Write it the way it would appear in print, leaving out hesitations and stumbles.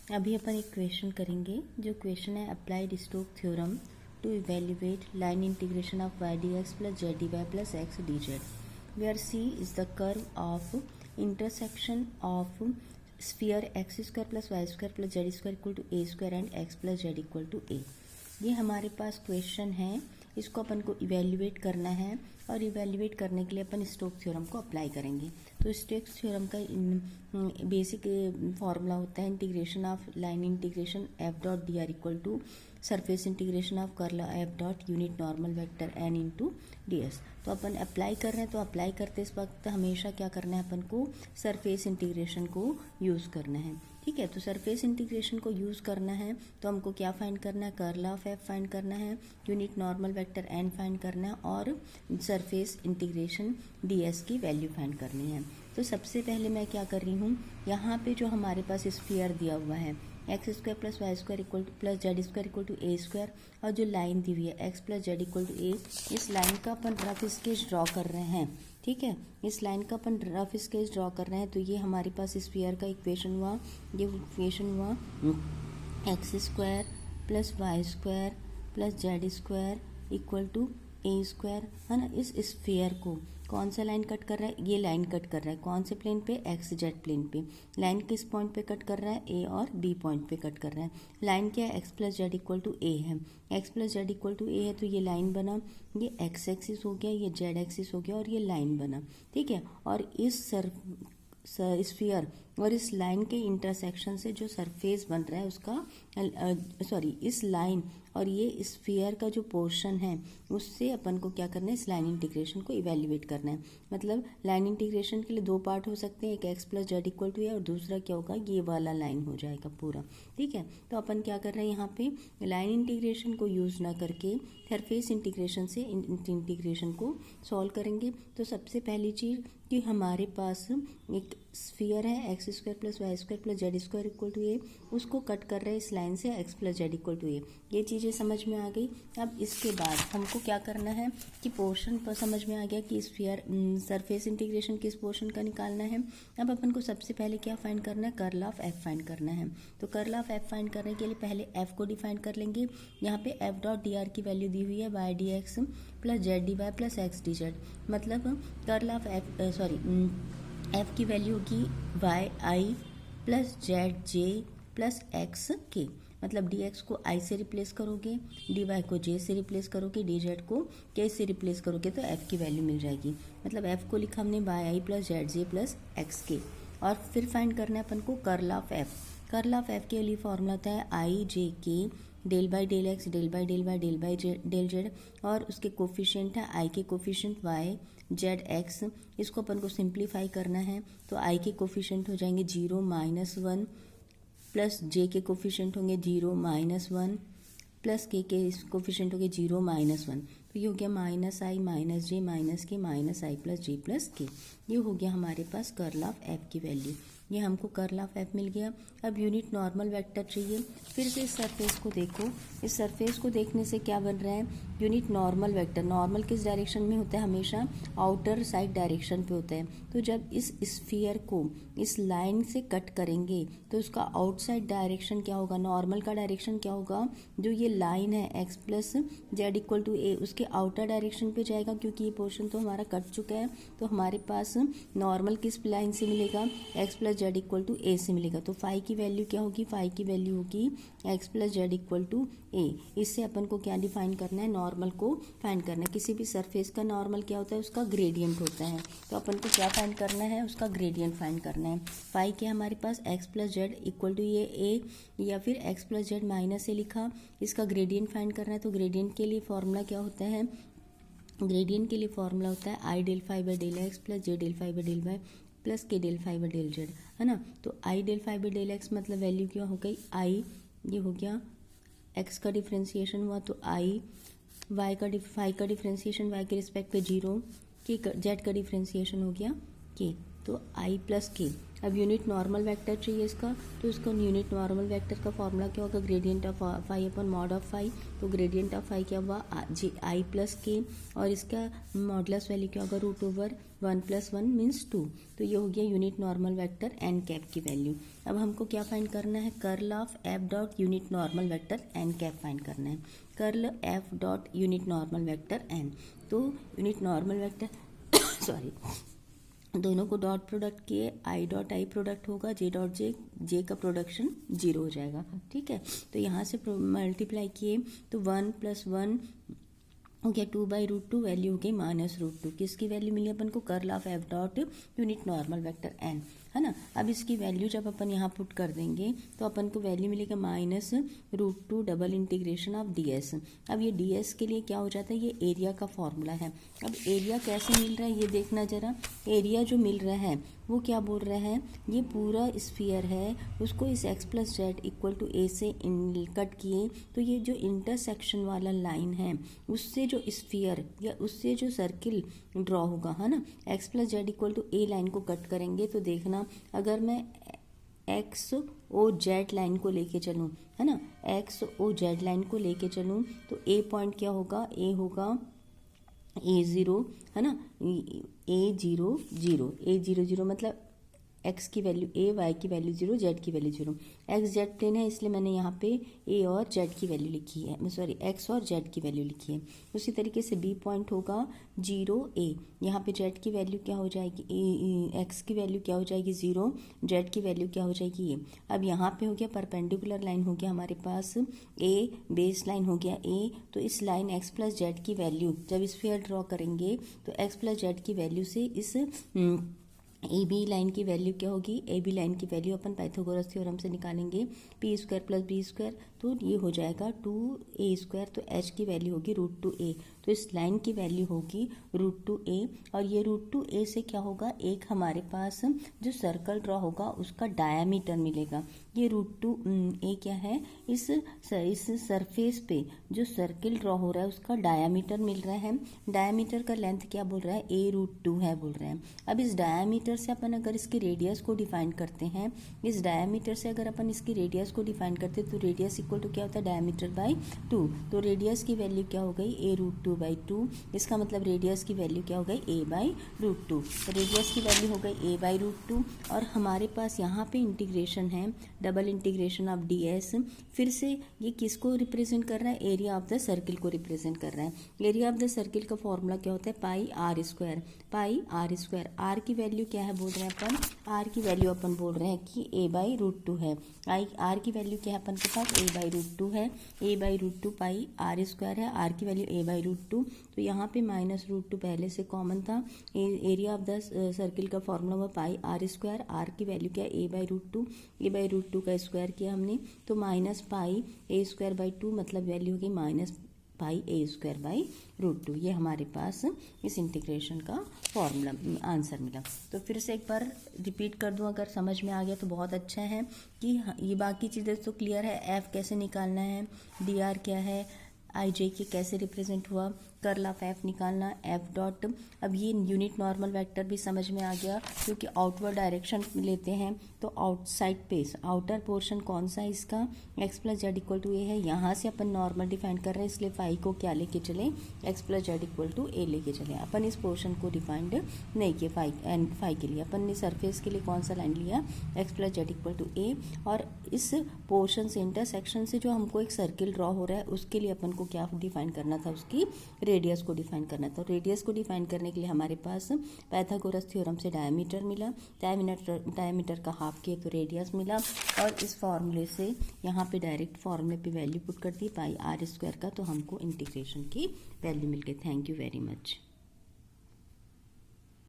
अभी अपन एक क्वेश्चन करेंगे। जो क्वेश्चन है, applied Stokes theorem to evaluate line integration of y D x plus Z D Y plus x D z, where c is the curve of intersection of sphere x square plus y square plus z square equal to a square and x plus z equal to a. ये हमारे पास question है, इसको अपन को evaluate करना है और evaluate करने के लिए अपन स्टोक थ्योरम को अप्लाई करेंगे। तो स्टोक थ्योरम का बेसिक फॉर्मूला होता है integration of line integration F dot D r equal to surface integration of curl F dot unit normal vector n into d s. तो अपन अप्लाई कर रहे हैं, तो अप्लाई करते इस वक्त हमेशा क्या करना है, अपन को सरफेस इंटीग्रेशन को यूज़ करना है। ठीक है, तो सरफेस इंटीग्रेशन को यूज़ करना है तो हमको क्या फाइंड करना है, कर्ल ऑफ एफ फाइंड करना है, unit normal vector n find करना है और सरफेस इंटीग्रेशन डीएस की वैल्यू फाइंड करनी है। तो सबसे पहले मैं क्या कर रही हूँ, यहाँ पे जो हमारे पास स्फीयर दिया हुआ है x square plus y square equal to plus z square equal to a square, और जो लाइन दी हुई है x plus z equal to a, इस लाइन का अपन रफ स्केच ड्रॉ कर रहे हैं। ठीक है, इस लाइन का अपन रफ स्केच ड्रॉ कर रहे हैं। तो ये हमारे पास स्फीयर का इक्वेशन हुआ, ये इक्वेशन हुआ x square plus y square plus z square equal to a square, है ना। इस स्फीयर को कौन सा लाइन कट कर रहा है, ये लाइन कट कर रहा है कौन से प्लेन पे, एक्स जेड प्लेन पे। लाइन किस पॉइंट पे कट कर रहा है, ए और बी पॉइंट पे कट कर रहा है। लाइन क्या है, x plus z equal to a है, x plus z equal to a है, तो ये लाइन बना, ये एक्स एक्सिस हो गया, ये जेड एक्सिस हो गया और ये लाइन बना। ठीक है, और इस स्फीयर और इस लाइन के इंटरसेक्शन से जो सरफेस बन रहा है उसका इस लाइन और ये स्फीयर का जो पोर्शन है उससे अपन को क्या करना है, इस लाइन इंटीग्रेशन को इवेल्युएट करना है। मतलब लाइन इंटीग्रेशन के लिए दो पार्ट हो सकते हैं, एक x plus z equal to है और दूसरा क्या होगा, ये वाला लाइन हो जाएगा पूरा। ठीक है, तो अपन क्या कर रहे हैं, यहाँ पे लाइन इंटीग्रेशन को यूज ना करके सरफेस इंटीग्रेशन से इंटीग्रेशन को सॉल्व करेंगे। तो सबसे पहली चीज़ कि हमारे पास एक स्फीयर है x square plus y square plus z square equal to a, उसको कट कर रहे हैं इस लाइन से x plus z equal to a. ये चीज़ें समझ में आ गई। अब इसके बाद हमको क्या करना है कि पोर्शन पर समझ में आ गया कि स्फीयर सरफेस इंटीग्रेशन किस पोर्शन का निकालना है। अब अपन को सबसे पहले क्या फाइंड करना है, कर्ल ऑफ एफ फाइंड करना है। तो कर्ल ऑफ एफ फाइंड करने के लिए पहले एफ को डिफाइन कर लेंगे। यहाँ पे एफ डॉट डी आर की वैल्यू दी हुई है Y D x plus Z D Y plus x D Z. मतलब कर्ल ऑफ एफ की वैल्यू होगी Y I plus Z J plus X K. मतलब डी एक्स को आई से रिप्लेस करोगे, डी वाई को जे से रिप्लेस करोगे, डी जेड को के से रिप्लेस करोगे तो एफ की वैल्यू मिल जाएगी। मतलब एफ को लिखा हमने Y I plus Z J plus X K. और फिर फाइंड करना है अपन को curl of F. Curl of F के लिए फॉर्मूला होता है I J K del by del X del by del Y del by del Z, और उसके कोफिशिएंट है आई के कोफिशिएंट वाई जेड एक्स। इसको अपन को सिंप्लीफाई करना है तो आई के कोफिशिएंट हो जाएंगे 0 -1 प्लस जे के कोफिशिएंट होंगे 0 -1 प्लस के कोफिशिएंट होंगे 0 -1। तो ये हो गया माइनस आई माइनस जे माइनस के माइनस आई प्लस जे प्लस के। ये हो गया हमारे पास कर्ल ऑफ एफ की वैल्यू। ये हमको कर्ल ऑफ एफ मिल गया। अब यूनिट नॉर्मल वेक्टर चाहिए। फिर से इस सरफेस को देखो, इस सरफेस को देखने से क्या बन रहा है, यूनिट नॉर्मल वेक्टर। नॉर्मल किस डायरेक्शन में होता है, हमेशा आउटर साइड डायरेक्शन पे होता है। तो जब इस स्फीयर को इस लाइन से कट करेंगे तो उसका आउटसाइड डायरेक्शन क्या होगा, नॉर्मल का डायरेक्शन क्या होगा, जो ये लाइन है x plus z equal to a उसके आउटर डायरेक्शन पे जाएगा, क्योंकि ये पोर्शन तो हमारा कट चुका है। तो हमारे पास नॉर्मल किस लाइन से मिलेगा, x plus z equal to a से मिलेगा। तो फाई की वैल्यू क्या होगी, फाई की वैल्यू होगी x plus z equal to a. इससे अपन को क्या डिफाइन करना है, नॉर्मल को फाइंड करना है। किसी भी सरफेस का नॉर्मल क्या होता है, उसका ग्रेडियंट होता है। तो अपन को क्या फाइंड करना है, उसका ग्रेडियंट फाइंड करना है। फाई क्या हमारे पास x plus z equal to ये ए या फिर x plus z minus a लिखा, इसका ग्रेडियंट फाइंड करना है। तो ग्रेडियंट के लिए फॉर्मूला क्या होता है, ग्रेडियंट के लिए फॉर्मूला होता है i del phi by del x plus j del phi by del y plus k del phi by del z, है ना। तो i del phi by del x मतलब वैल्यू क्या हो गई, आई ये हो गया एक्स का डिफ्रेंसिएशन हुआ तो आई, वाई का फाई का डिफ्रेंसिएशन वाई के रिस्पेक्ट पे 0, के जेड का डिफ्रेंसिएशन हो गया के, तो आई प्लस के। अब यूनिट नॉर्मल वेक्टर चाहिए इसका, तो इसका यूनिट नॉर्मल वेक्टर का फॉर्मूला क्या होगा, ग्रेडियंट ऑफ फाई अपन मॉड ऑफ फाई। तो ग्रेडियंट ऑफ फाई क्या हुआ, जे आई प्लस के, और इसका मॉडुलस वैल्यू क्या होगा, रूट ओवर 1 + 1 मीन्स 2। तो ये हो गया unit normal vector N cap की वैल्यू। अब हमको क्या फाइंड करना है, curl of F dot unit normal vector N cap find करना है। Curl F dot unit normal vector N, तो यूनिट नॉर्मल वेक्टर सॉरी दोनों को डॉट प्रोडक्ट किए, आई डॉट आई प्रोडक्ट होगा, जे डॉट जे का प्रोडक्शन 0 हो जाएगा। ठीक है, तो यहाँ से मल्टीप्लाई किए तो 1 + 1 हो गया 2/√2, वैल्यू हो गई -√2। किसकी वैल्यू मिली अपन को, curl of F dot unit normal vector N, है ना। अब इसकी वैल्यू जब अपन यहाँ पुट कर देंगे तो अपन को वैल्यू मिलेगा -√2 डबल इंटीग्रेशन ऑफ ds। अब ये ds के लिए क्या हो जाता है, ये एरिया का फॉर्मूला है। अब एरिया कैसे मिल रहा है ये देखना जरा। एरिया जो मिल रहा है वो क्या बोल रहा है, ये पूरा स्फीयर है, उसको इस x + z = a से कट किए, तो ये जो इंटरसेक्शन वाला लाइन है उससे जो स्फीयर या उससे जो सर्किल ड्रॉ होगा, है ना, x + z = a लाइन को कट करेंगे तो देखना, अगर मैं XOZ लाइन को लेके चलूँ, है ना, XOZ लाइन को लेके चलूँ तो A पॉइंट क्या होगा, A होगा A0, है ना, A00 मतलब x की वैल्यू a, y की वैल्यू 0, z की वैल्यू 0। x z प्लेन है इसलिए मैंने यहाँ पे a और z की वैल्यू लिखी है, सॉरी x और z की वैल्यू लिखी है। उसी तरीके से b पॉइंट होगा 0 a, यहाँ पे z की वैल्यू क्या हो जाएगी, x की वैल्यू क्या हो जाएगी 0, z की वैल्यू क्या हो जाएगी a। अब यहाँ पे हो गया परपेंडिकुलर लाइन हो गया हमारे पास a, बेस लाइन हो गया a, तो इस लाइन x + z की वैल्यू जब स्फीयर ड्रॉ करेंगे तो x + z की वैल्यू से इस ए बी लाइन की वैल्यू क्या होगी, ए बी लाइन की वैल्यू अपन पाइथागोरस थ्योरम से निकालेंगे, p² + b², तो ये हो जाएगा 2a², तो h की वैल्यू होगी √2a, तो इस लाइन की वैल्यू होगी √2a, और ये √2a से क्या होगा, एक हमारे पास जो सर्कल ड्रॉ होगा उसका डायामीटर मिलेगा। ये √2a क्या है, इस सरफेस पे जो सर्किल ड्रॉ हो रहा है उसका डायामीटर मिल रहा है। डायामीटर का लेंथ क्या बोल रहा है, a√2 है बोल रहे हैं। अब इस डायामीटर से अपन अगर इसकी रेडियस को डिफाइन करते हैं, इस डायामीटर से अगर अपन इसकी रेडियस को डिफाइन करते हैं तो रेडियस इक्वल टू क्या होता है, डायामीटर बाई 2। तो रेडियस की वैल्यू क्या हो गई, a√2/2, इसका मतलब रेडियस की वैल्यू क्या हो गई, a/√2। तो रेडियस की वैल्यू हो गई a/√2, और हमारे पास यहाँ पे इंटीग्रेशन है, डबल इंटीग्रेशन ऑफ ds। फिर से ये किसको रिप्रेजेंट कर रहा है, एरिया ऑफ द सर्किल को रिप्रेजेंट कर रहा है। एरिया ऑफ द सर्किल का फॉर्मूला क्या होता है, πr², πr²। r की वैल्यू क्या है बोल रहे हैं अपन, r की वैल्यू अपन बोल रहे हैं कि a/√2 है। r की वैल्यू क्या है अपन के पास, a/√2 है, a/√2 πr² है, r की वैल्यू a/√2, तो यहाँ पे -√2 पहले से कॉमन था। एरिया ऑफ द सर्किल का फॉर्मूला हुआ πr², r की वैल्यू क्या है a/√2, a/√2 का स्क्वायर किया हमने तो -πa²/2, मतलब वैल्यू होगी -πa²/√2। ये हमारे पास इस इंटीग्रेशन का फॉर्मूला आंसर मिला। तो फिर से एक बार रिपीट कर दूं, अगर समझ में आ गया तो बहुत अच्छा है कि ये बाकी चीज़ें तो क्लियर है। एफ कैसे निकालना है, डी आर क्या है, आई जे के कैसे रिप्रेजेंट हुआ, कर्ल ऑफ एफ निकालना, एफ डॉट। अब ये यूनिट नॉर्मल वेक्टर भी समझ में आ गया, क्योंकि आउटवर्ड डायरेक्शन लेते हैं तो आउटसाइड पेस आउटर पोर्शन कौन सा है इसका, x + z = a है। यहाँ से अपन नॉर्मल डिफाइन कर रहे हैं, इसलिए फाई को क्या लेके चले, x + z = a लेके चले। अपन इस पोर्शन को डिफाइंड नहीं किया फाई के लिए, अपन ने सरफेस के लिए कौन सा लाइन लिया, x + z = a, और इस पोर्शन से इंटरसेक्शन से जो हमको एक सर्किल ड्रॉ हो रहा है उसके लिए अपन को क्या डिफाइन करना था, उसकी रेडियस को डिफाइन करना था। रेडियस को डिफाइन करने के लिए हमारे पास पाइथागोरस थ्योरम से डायमीटर मिला, डायमीटर का हाफ किए तो रेडियस मिला, और इस फॉर्मूले से यहाँ पे डायरेक्ट फॉर्मूले पे वैल्यू पुट कर दी πr² का, तो हमको इंटीग्रेशन की वैल्यू मिल गई। Thank you very much.